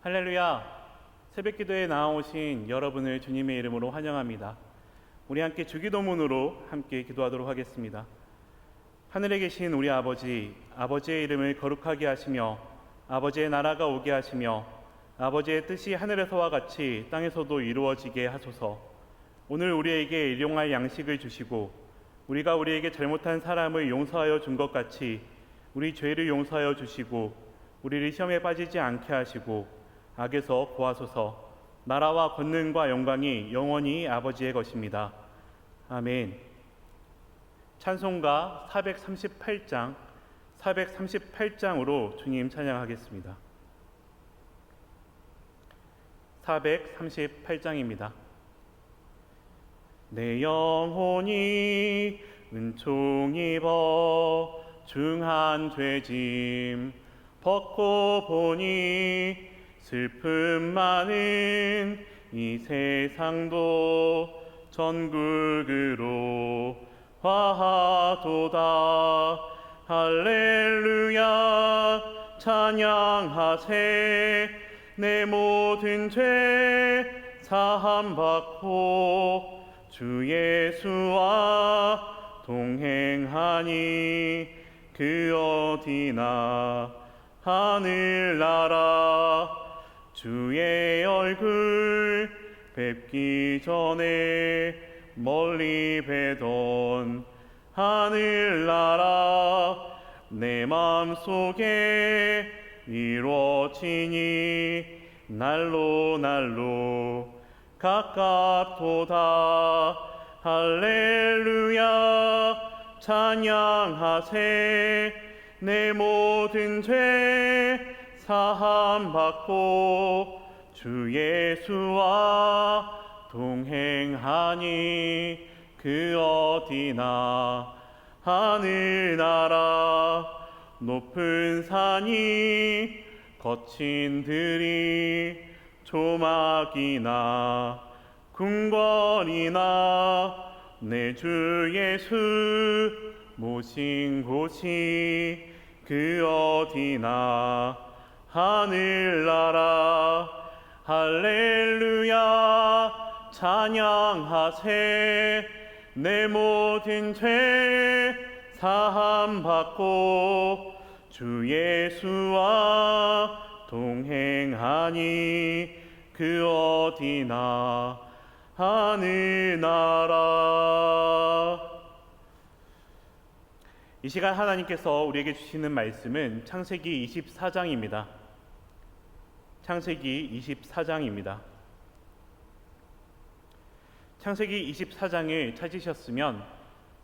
할렐루야! 새벽기도에 나오신 여러분을 주님의 이름으로 환영합니다. 우리 함께 주기도문으로 함께 기도하도록 하겠습니다. 하늘에 계신 우리 아버지, 아버지의 이름을 거룩하게 하시며 아버지의 나라가 오게 하시며 아버지의 뜻이 하늘에서와 같이 땅에서도 이루어지게 하소서. 오늘 우리에게 일용할 양식을 주시고 우리가 우리에게 잘못한 사람을 용서하여 준 것 같이 우리 죄를 용서하여 주시고 우리를 시험에 빠지지 않게 하시고 악에서 구하소서. 나라와 권능과 영광이 영원히 아버지의 것입니다. 아멘. 찬송가 438장으로 주님 찬양하겠습니다. 438장입니다. 내 영혼이 은총 입어 중한 죄짐 벗고 보니 슬픔 많은 이 세상도 전국으로 화하도다. 할렐루야 찬양하세. 내 모든 죄 사함받고 주 예수와 동행하니 그 어디나 하늘나라. 주의 얼굴 뵙기 전에 멀리 뵈던 하늘나라. 내 마음속에 이루어지니 날로 가깝도다. 할렐루야 찬양하세. 내 모든 죄 사함받고 주 예수와 동행하니 그 어디나 하늘나라. 높은 산이 거친 들이 조막이나 궁궐이나 내 주 예수 모신 곳이 그 어디나 하늘나라. 할렐루야 찬양하세. 내 모든 죄 사함받고 주 예수와 동행하니 그 어디나 하늘나라. 이 시간 하나님께서 우리에게 주시는 말씀은 창세기 24장입니다. 창세기 24장입니다. 창세기 24장을 찾으셨으면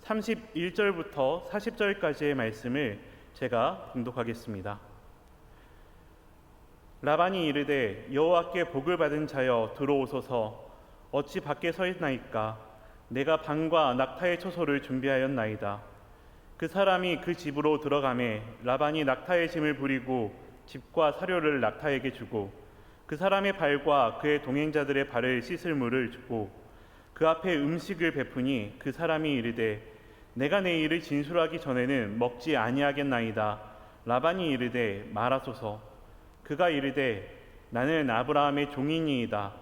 31절부터 40절까지의 말씀을 제가 봉독하겠습니다. 라반이 이르되 여호와께 복을 받은 자여 들어오소서. 어찌 밖에 서 있나이까. 내가 방과 낙타의 초소를 준비하였나이다. 그 사람이 그 집으로 들어가매 라반이 낙타의 짐을 부리고 집과 사료를 낙타에게 주고 그 사람의 발과 그의 동행자들의 발을 씻을 물을 주고 그 앞에 음식을 베푸니 그 사람이 이르되 내가 내 일을 진술하기 전에는 먹지 아니하겠나이다. 라반이 이르되 말하소서. 그가 이르되 나는 아브라함의 종이니이다.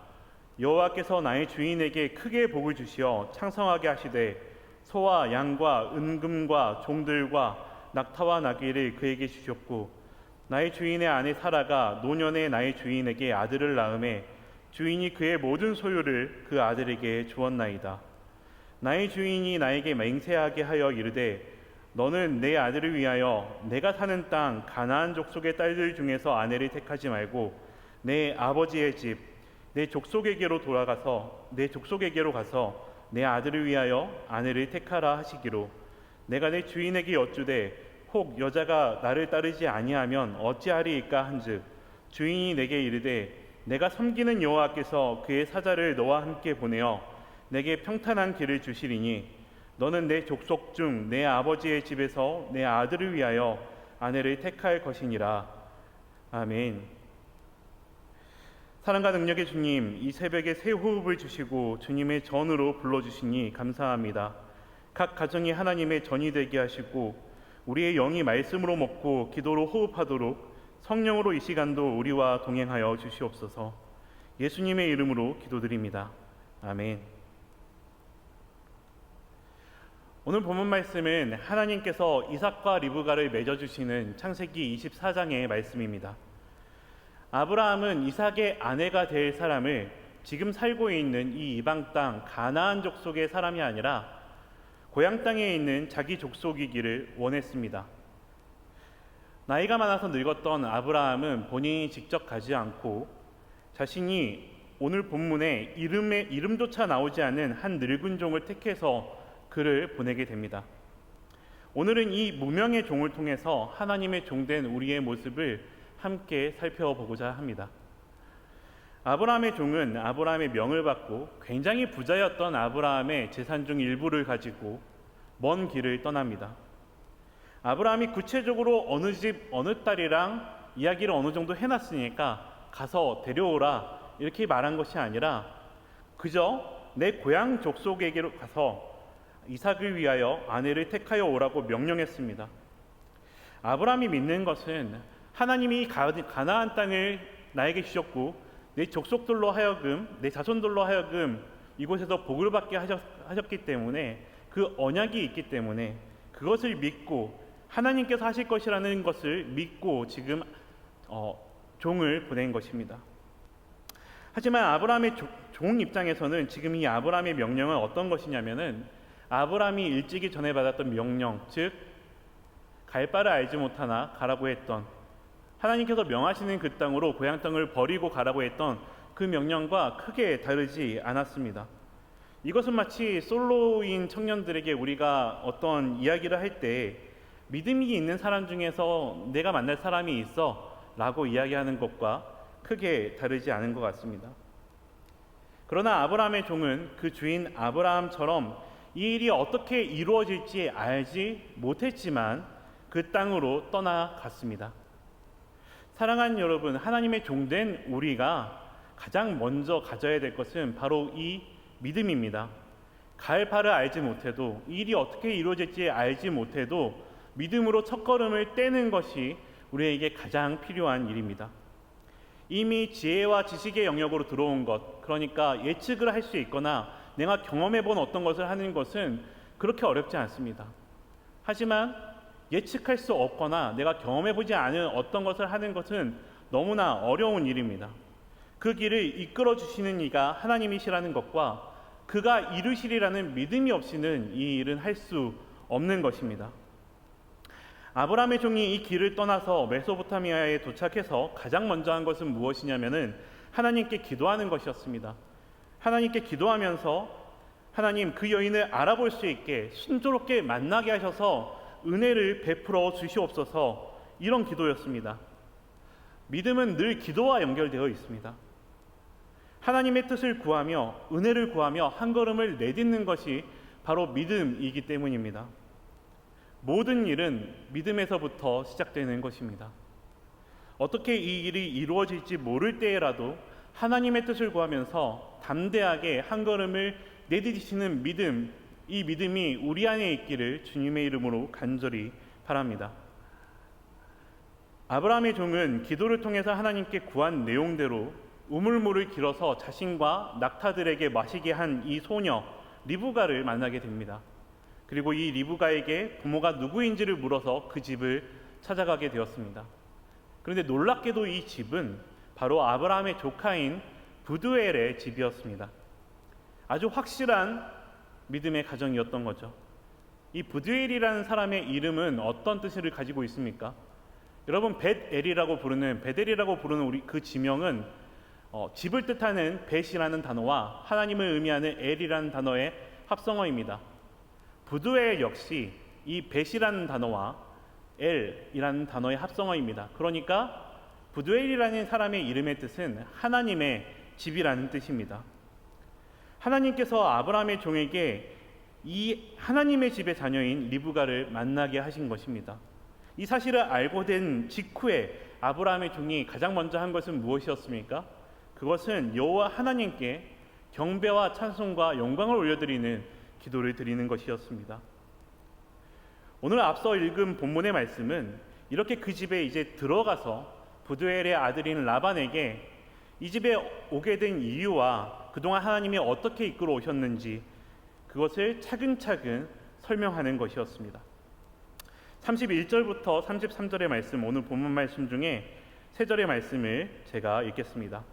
여호와께서 나의 주인에게 크게 복을 주시어 창성하게 하시되 소와 양과 은금과 종들과 낙타와 나귀를 그에게 주셨고 나의 주인의 아내 사라가 노년에 나의 주인에게 아들을 낳음에 주인이 그의 모든 소유를 그 아들에게 주었나이다. 나의 주인이 나에게 맹세하게 하여 이르되 너는 내 아들을 위하여 내가 사는 땅 가나안 족속의 딸들 중에서 아내를 택하지 말고 내 아버지의 집 내 족속에게로 가서 내 아들을 위하여 아내를 택하라 하시기로 내가 내 주인에게 여쭈되 혹 여자가 나를 따르지 아니하면 어찌하리이까 한즉 주인이 내게 이르되 내가 섬기는 여호와께서 그의 사자를 너와 함께 보내어 내게 평탄한 길을 주시리니 너는 내 족속 중 내 아버지의 집에서 내 아들을 위하여 아내를 택할 것이니라. 아멘. 사랑과 능력의 주님, 이 새벽에 새 호흡을 주시고 주님의 전으로 불러주시니 감사합니다. 각 가정이 하나님의 전이 되게 하시고 우리의 영이 말씀으로 먹고 기도로 호흡하도록 성령으로 이 시간도 우리와 동행하여 주시옵소서. 예수님의 이름으로 기도드립니다. 아멘. 오늘 본문 말씀은 하나님께서 이삭과 리브가를 맺어주시는 창세기 24장의 말씀입니다. 아브라함은 이삭의 아내가 될 사람을 지금 살고 있는 이 이방 땅 가나안 족속의 사람이 아니라 고향 땅에 있는 자기 족속이기를 원했습니다. 나이가 많아서 늙었던 아브라함은 본인이 직접 가지 않고 자신이 오늘 본문에 이름조차 나오지 않은 한 늙은 종을 택해서 그를 보내게 됩니다. 오늘은 이 무명의 종을 통해서 하나님의 종된 우리의 모습을 함께 살펴보고자 합니다. 아브라함의 종은 아브라함의 명을 받고 굉장히 부자였던 아브라함의 재산 중 일부를 가지고 먼 길을 떠납니다. 아브라함이 구체적으로 어느 집 어느 딸이랑 이야기를 어느 정도 해놨으니까 가서 데려오라 이렇게 말한 것이 아니라 그저 내 고향 족속에게로 가서 이삭을 위하여 아내를 택하여 오라고 명령했습니다. 아브라함이 믿는 것은 하나님이 가나안 땅을 나에게 주셨고 내 족속들로 하여금 내 자손들로 하여금 이곳에서 복을 받게 하셨기 때문에 그 언약이 있기 때문에 그것을 믿고 하나님께서 하실 것이라는 것을 믿고 지금 종을 보낸 것입니다. 하지만 아브라함의 종 입장에서는 지금 이 아브라함의 명령은 어떤 것이냐면은 아브라함이 일찍이 전에 받았던 명령, 즉 갈 바를 알지 못하나 가라고 했던 하나님께서 명하시는 그 땅으로 고향 땅을 버리고 가라고 했던 그 명령과 크게 다르지 않았습니다. 이것은 마치 솔로인 청년들에게 우리가 어떤 이야기를 할 때 믿음이 있는 사람 중에서 내가 만날 사람이 있어 라고 이야기하는 것과 크게 다르지 않은 것 같습니다. 그러나 아브라함의 종은 그 주인 아브라함처럼 이 일이 어떻게 이루어질지 알지 못했지만 그 땅으로 떠나갔습니다. 사랑하는 여러분, 하나님의 종된 우리가 가장 먼저 가져야 될 것은 바로 이 믿음입니다. 갈 바를 알지 못해도 이 일이 어떻게 이루어질지 알지 못해도 믿음으로 첫걸음을 떼는 것이 우리에게 가장 필요한 일입니다. 이미 지혜와 지식의 영역으로 들어온 것, 그러니까 예측을 할 수 있거나 내가 경험해 본 어떤 것을 하는 것은 그렇게 어렵지 않습니다. 하지만 예측할 수 없거나 내가 경험해 보지 않은 어떤 것을 하는 것은 너무나 어려운 일입니다. 그 길을 이끌어 주시는 이가 하나님이시라는 것과 그가 이루시리라는 믿음이 없이는 이 일은 할 수 없는 것입니다. 아브라함의 종이 이 길을 떠나서 메소포타미아에 도착해서 가장 먼저 한 것은 무엇이냐면은 하나님께 기도하는 것이었습니다. 하나님께 기도하면서 하나님 그 여인을 알아볼 수 있게 순조롭게 만나게 하셔서 은혜를 베풀어 주시옵소서, 이런 기도였습니다. 믿음은 늘 기도와 연결되어 있습니다. 하나님의 뜻을 구하며 은혜를 구하며 한 걸음을 내딛는 것이 바로 믿음이기 때문입니다. 모든 일은 믿음에서부터 시작되는 것입니다. 어떻게 이 일이 이루어질지 모를 때라도 하나님의 뜻을 구하면서 담대하게 한 걸음을 내딛으시는 믿음, 이 믿음이 우리 안에 있기를 주님의 이름으로 간절히 바랍니다. 아브라함의 종은 기도를 통해서 하나님께 구한 내용대로 우물물을 길어서 자신과 낙타들에게 마시게 한 이 소녀 리브가를 만나게 됩니다. 그리고 이 리브가에게 부모가 누구인지를 물어서 그 집을 찾아가게 되었습니다. 그런데 놀랍게도 이 집은 바로 아브라함의 조카인 부두엘의 집이었습니다. 아주 확실한 믿음의 가정이었던 거죠. 이 부두엘이라는 사람의 이름은 어떤 뜻을 가지고 있습니까? 여러분, 벳엘이라고 부르는 우리 그 지명은 집을 뜻하는 벳이라는 단어와 하나님을 의미하는 엘이라는 단어의 합성어입니다. 부두엘 역시 이 벳이라는 단어와 엘이라는 단어의 합성어입니다. 그러니까 부두엘이라는 사람의 이름의 뜻은 하나님의 집이라는 뜻입니다. 하나님께서 아브라함의 종에게 이 하나님의 집의 자녀인 리브가를 만나게 하신 것입니다. 이 사실을 알고 된 직후에 아브라함의 종이 가장 먼저 한 것은 무엇이었습니까? 그것은 여호와 하나님께 경배와 찬송과 영광을 올려드리는 기도를 드리는 것이었습니다. 오늘 앞서 읽은 본문의 말씀은 이렇게 그 집에 이제 들어가서 부두엘의 아들인 라반에게 이 집에 오게 된 이유와 그동안 하나님이 어떻게 이끌어 오셨는지 그것을 차근차근 설명하는 것이었습니다. 31절부터 33절의 말씀, 오늘 본문 말씀 중에 3절의 말씀을 제가 읽겠습니다.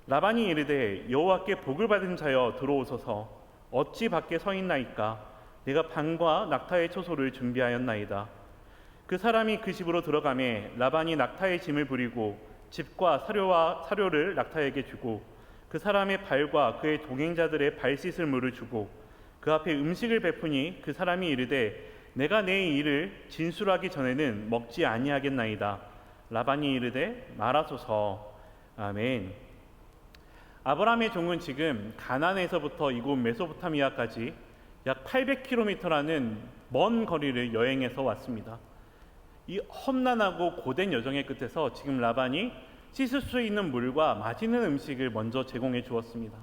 라반이 이르되 여호와께 복을 받은 자여 들어오소서 어찌 밖에 서 있나이까 내가 방과 낙타의 초소를 준비하였나이다. 그 사람이 그 집으로 들어가매 라반이 낙타의 짐을 부리고 집과 사료를 낙타에게 주고 그 사람의 발과 그의 동행자들의 발 씻을 물을 주고 그 앞에 음식을 베푸니 그 사람이 이르되 내가 내 일을 진술하기 전에는 먹지 아니하겠나이다. 라반이 이르되 말하소서. 아멘. 아브라함의 종은 지금 가나안에서부터 이곳 메소포타미아까지 약 800km라는 먼 거리를 여행해서 왔습니다. 이 험난하고 고된 여정의 끝에서 지금 라반이 씻을 수 있는 물과 맛있는 음식을 먼저 제공해 주었습니다.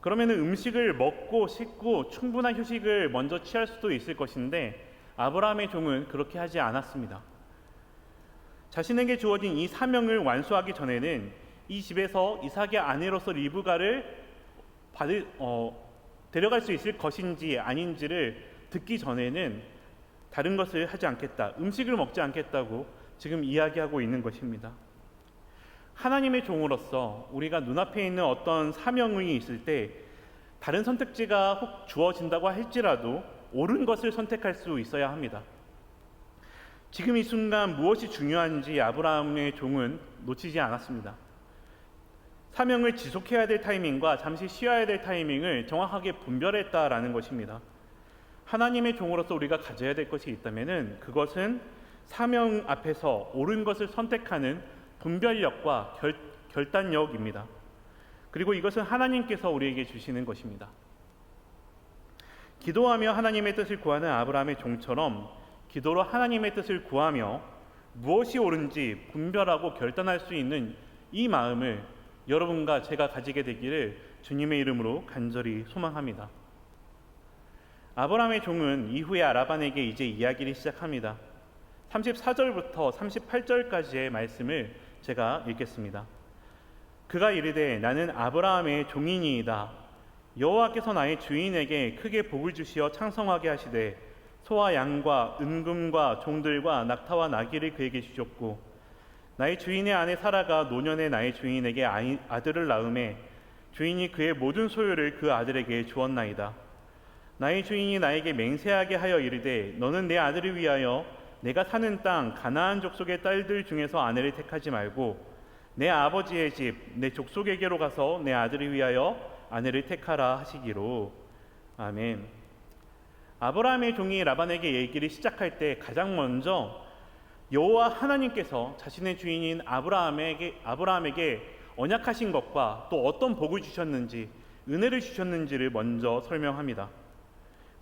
그러면 음식을 먹고 씻고 충분한 휴식을 먼저 취할 수도 있을 것인데 아브라함의 종은 그렇게 하지 않았습니다. 자신에게 주어진 이 사명을 완수하기 전에는 이 집에서 이삭의 아내로서 리브가를 데려갈 수 있을 것인지 아닌지를 듣기 전에는 다른 것을 하지 않겠다, 음식을 먹지 않겠다고 지금 이야기하고 있는 것입니다. 하나님의 종으로서 우리가 눈앞에 있는 어떤 사명이 있을 때 다른 선택지가 혹 주어진다고 할지라도 옳은 것을 선택할 수 있어야 합니다. 지금 이 순간 무엇이 중요한지 아브라함의 종은 놓치지 않았습니다. 사명을 지속해야 될 타이밍과 잠시 쉬어야 될 타이밍을 정확하게 분별했다라는 것입니다. 하나님의 종으로서 우리가 가져야 될 것이 있다면 그것은 사명 앞에서 옳은 것을 선택하는 분별력과 결단력입니다. 그리고 이것은 하나님께서 우리에게 주시는 것입니다. 기도하며 하나님의 뜻을 구하는 아브라함의 종처럼 기도로 하나님의 뜻을 구하며 무엇이 옳은지 분별하고 결단할 수 있는 이 마음을 여러분과 제가 가지게 되기를 주님의 이름으로 간절히 소망합니다. 아브라함의 종은 이후에 라반에게 이제 이야기를 시작합니다. 34절부터 38절까지의 말씀을 제가 읽겠습니다. 그가 이르되 나는 아브라함의 종이니이다. 여호와께서 나의 주인에게 크게 복을 주시어昌성하게 하시되 소와 양과 은금과 종들과 낙타와 나귀를 그에게 주셨고 나의 주인의 아내 사라가 노년에 나의 주인에게 아들을 낳음에 주인이 그의 모든 소유를 그 아들에게 주었나이다. 나의 주인이 나에게 맹세하게 하여 이르되 너는 내 아들을 위하여 내가 사는 땅 가나안 족속의 딸들 중에서 아내를 택하지 말고 내 아버지의 집 내 족속에게로 가서 내 아들을 위하여 아내를 택하라 하시기로. 아멘. 아브라함의 종이 라반에게 얘기를 시작할 때 가장 먼저 여호와 하나님께서 자신의 주인인 아브라함에게 언약하신 것과 또 어떤 복을 주셨는지 은혜를 주셨는지를 먼저 설명합니다.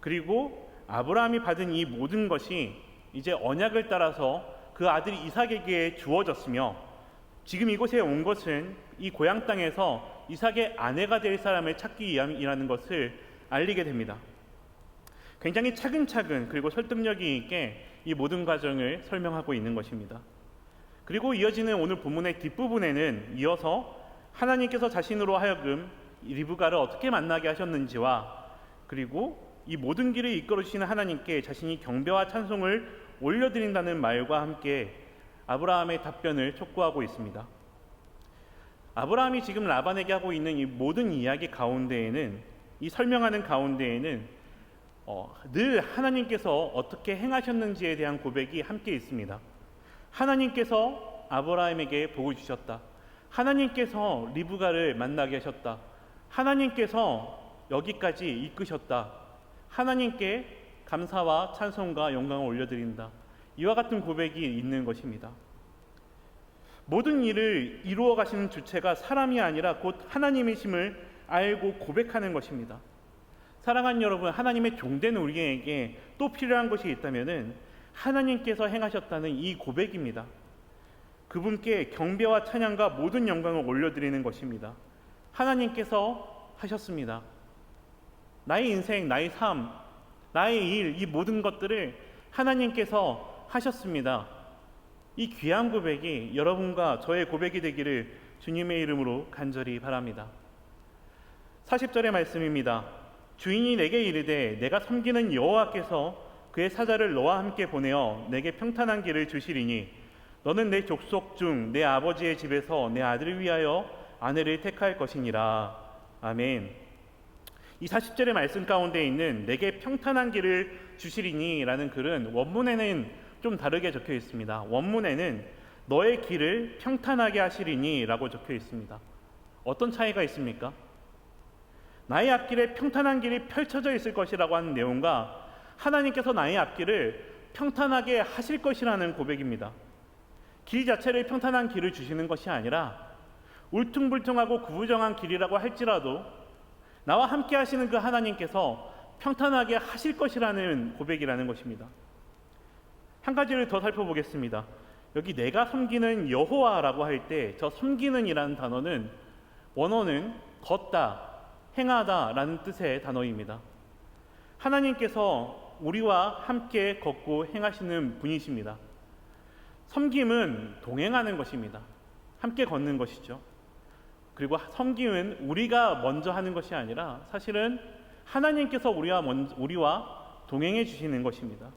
그리고 아브라함이 받은 이 모든 것이 이제 언약을 따라서 그 아들 이삭에게 주어졌으며 지금 이곳에 온 것은 이 고향 땅에서 이삭의 아내가 될 사람을 찾기 위함이라는 것을 알리게 됩니다. 굉장히 차근차근 그리고 설득력이 있게 이 모든 과정을 설명하고 있는 것입니다. 그리고 이어지는 오늘 본문의 뒷부분에는 이어서 하나님께서 자신으로 하여금 리브가를 어떻게 만나게 하셨는지와 그리고 이 모든 길을 이끌어 주시는 하나님께 자신이 경배와 찬송을 올려드린다는 말과 함께 아브라함의 답변을 촉구하고 있습니다. 아브라함이 지금 라반에게 하고 있는 이 모든 이야기 가운데에는, 이 설명하는 가운데에는 늘 하나님께서 어떻게 행하셨는지에 대한 고백이 함께 있습니다. 하나님께서 아브라함에게 복을 주셨다. 하나님께서 리브가를 만나게 하셨다. 하나님께서 여기까지 이끄셨다. 하나님께 감사와 찬송과 영광을 올려드린다. 이와 같은 고백이 있는 것입니다. 모든 일을 이루어 가시는 주체가 사람이 아니라 곧 하나님이심을 알고 고백하는 것입니다. 사랑하는 여러분, 하나님의 종된 우리에게 또 필요한 것이 있다면 하나님께서 행하셨다는 이 고백입니다. 그분께 경배와 찬양과 모든 영광을 올려드리는 것입니다. 하나님께서 하셨습니다. 나의 인생, 나의 삶, 나의 일, 이 모든 것들을 하나님께서 하셨습니다. 이 귀한 고백이 여러분과 저의 고백이 되기를 주님의 이름으로 간절히 바랍니다. 40절의 말씀입니다. 주인이 내게 이르되 내가 섬기는 여호와께서 그의 사자를 너와 함께 보내어 내게 평탄한 길을 주시리니 너는 내 족속 중 내 아버지의 집에서 내 아들을 위하여 아내를 택할 것이니라. 아멘. 이 40절의 말씀 가운데 있는 내게 평탄한 길을 주시리니 라는 글은 원문에는 좀 다르게 적혀 있습니다. 원문에는 너의 길을 평탄하게 하시리니 라고 적혀 있습니다. 어떤 차이가 있습니까? 나의 앞길에 평탄한 길이 펼쳐져 있을 것이라고 하는 내용과 하나님께서 나의 앞길을 평탄하게 하실 것이라는 고백입니다. 길 자체를 평탄한 길을 주시는 것이 아니라 울퉁불퉁하고 구부정한 길이라고 할지라도 나와 함께 하시는 그 하나님께서 평탄하게 하실 것이라는 고백이라는 것입니다. 한 가지를 더 살펴보겠습니다. 여기 내가 섬기는 여호와라고 할 때 저 섬기는 이라는 단어는 원어는 걷다, 행하다 라는 뜻의 단어입니다. 하나님께서 우리와 함께 걷고 행하시는 분이십니다. 섬김은 동행하는 것입니다. 함께 걷는 것이죠. 그리고 섬김은 우리가 먼저 하는 것이 아니라 사실은 하나님께서 우리와 동행해 주시는 것입니다.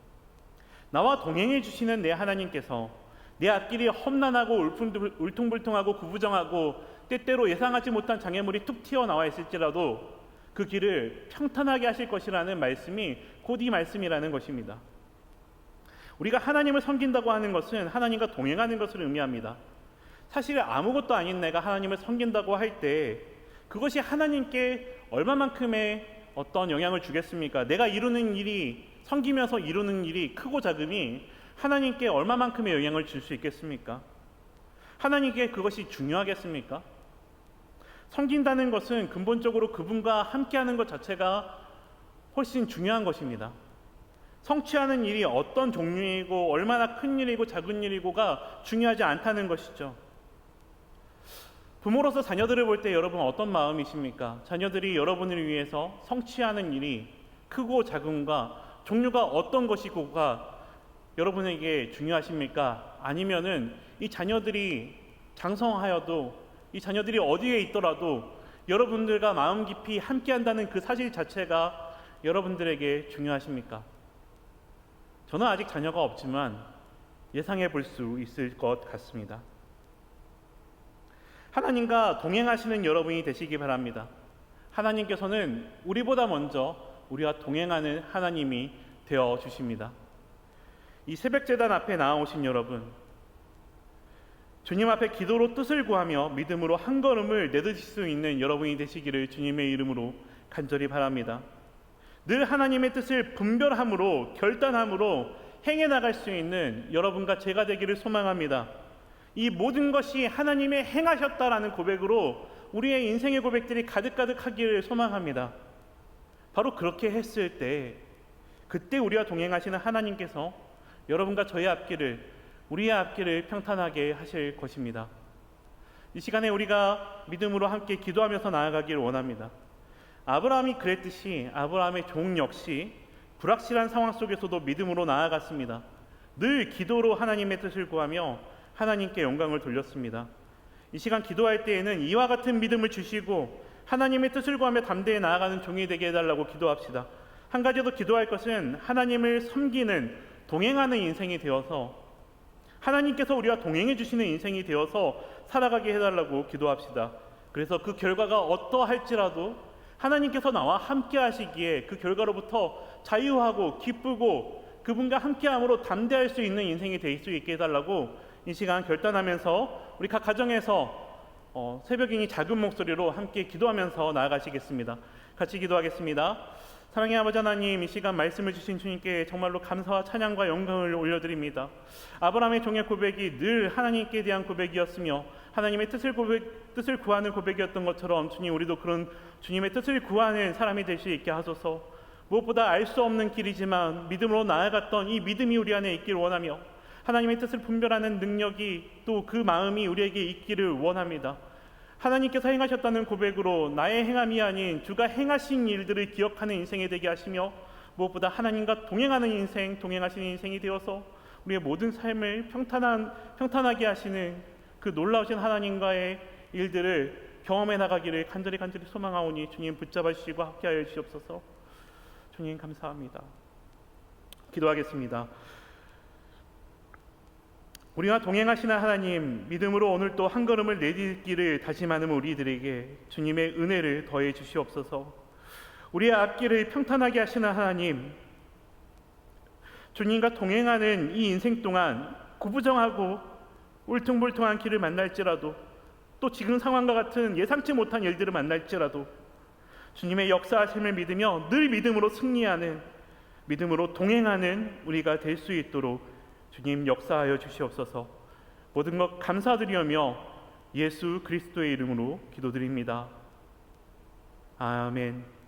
나와 동행해 주시는 내 하나님께서 내 앞길이 험난하고 울퉁불퉁하고 구부정하고 때때로 예상하지 못한 장애물이 툭 튀어나와 있을지라도 그 길을 평탄하게 하실 것이라는 말씀이 곧 이 말씀이라는 것입니다. 우리가 하나님을 섬긴다고 하는 것은 하나님과 동행하는 것을 의미합니다. 사실 아무것도 아닌 내가 하나님을 섬긴다고 할 때 그것이 하나님께 얼마만큼의 어떤 영향을 주겠습니까? 내가 이루는 일이, 섬기면서 이루는 일이 크고 작음이 하나님께 얼마만큼의 영향을 줄 수 있겠습니까? 하나님께 그것이 중요하겠습니까? 섬긴다는 것은 근본적으로 그분과 함께하는 것 자체가 훨씬 중요한 것입니다. 성취하는 일이 어떤 종류이고 얼마나 큰 일이고 작은 일이고가 중요하지 않다는 것이죠. 부모로서 자녀들을 볼 때 여러분 어떤 마음이십니까? 자녀들이 여러분을 위해서 성취하는 일이 크고 작음과 종류가 어떤 것이고가 여러분에게 중요하십니까? 아니면은 이 자녀들이 장성하여도 이 자녀들이 어디에 있더라도 여러분들과 마음 깊이 함께한다는 그 사실 자체가 여러분들에게 중요하십니까? 저는 아직 자녀가 없지만 예상해 볼 수 있을 것 같습니다. 하나님과 동행하시는 여러분이 되시기 바랍니다. 하나님께서는 우리보다 먼저 우리와 동행하는 하나님이 되어 주십니다. 이 새벽제단 앞에 나아오신 여러분, 주님 앞에 기도로 뜻을 구하며 믿음으로 한 걸음을 내딛을 수 있는 여러분이 되시기를 주님의 이름으로 간절히 바랍니다. 늘 하나님의 뜻을 분별함으로 결단함으로 행해 나갈 수 있는 여러분과 제가 되기를 소망합니다. 이 모든 것이 하나님의 행하셨다라는 고백으로 우리의 인생의 고백들이 가득가득하기를 소망합니다. 바로 그렇게 했을 때 그때 우리와 동행하시는 하나님께서 여러분과 저의 앞길을, 우리의 앞길을 평탄하게 하실 것입니다. 이 시간에 우리가 믿음으로 함께 기도하면서 나아가길 원합니다. 아브라함이 그랬듯이 아브라함의 종 역시 불확실한 상황 속에서도 믿음으로 나아갔습니다. 늘 기도로 하나님의 뜻을 구하며 하나님께 영광을 돌렸습니다. 이 시간 기도할 때에는 이와 같은 믿음을 주시고 하나님의 뜻을 구하며 담대히 나아가는 종이 되게 해달라고 기도합시다. 한 가지 더 기도할 것은 하나님을 섬기는 동행하는 인생이 되어서 하나님께서 우리와 동행해 주시는 인생이 되어서 살아가게 해달라고 기도합시다. 그래서 그 결과가 어떠할지라도 하나님께서 나와 함께 하시기에 그 결과로부터 자유하고 기쁘고 그분과 함께함으로 담대할 수 있는 인생이 될 수 있게 해달라고 이 시간 결단하면서 우리 각 가정에서 새벽이니 작은 목소리로 함께 기도하면서 나아가시겠습니다. 같이 기도하겠습니다. 사랑의 아버지 하나님, 이 시간 말씀을 주신 주님께 정말로 감사와 찬양과 영광을 올려드립니다. 아브라함의 종의 고백이 늘 하나님께 대한 고백이었으며 하나님의 뜻을 구하는 고백이었던 것처럼 주님, 우리도 그런 주님의 뜻을 구하는 사람이 될 수 있게 하소서. 무엇보다 알 수 없는 길이지만 믿음으로 나아갔던 이 믿음이 우리 안에 있길 원하며 하나님의 뜻을 분별하는 능력이 또 그 마음이 우리에게 있기를 원합니다. 하나님께서 행하셨다는 고백으로 나의 행함이 아닌 주가 행하신 일들을 기억하는 인생이 되게 하시며 무엇보다 하나님과 동행하는 인생, 동행하시는 인생이 되어서 우리의 모든 삶을 평탄하게 하시는 그 놀라우신 하나님과의 일들을 경험해 나가기를 간절히 소망하오니 주님 붙잡아 주시고 함께하여 주시옵소서. 주님 감사합니다. 기도하겠습니다. 우리와 동행하시는 하나님, 믿음으로 오늘 또 한 걸음을 내딛기를 다짐하는 우리들에게 주님의 은혜를 더해 주시옵소서. 우리의 앞길을 평탄하게 하시는 하나님, 주님과 동행하는 이 인생 동안 구부정하고 울퉁불퉁한 길을 만날지라도, 또 지금 상황과 같은 예상치 못한 일들을 만날지라도 주님의 역사하심을 믿으며 늘 믿음으로 승리하는, 믿음으로 동행하는 우리가 될 수 있도록 주님 역사하여 주시옵소서. 모든 것 감사드리며 예수 그리스도의 이름으로 기도드립니다. 아멘.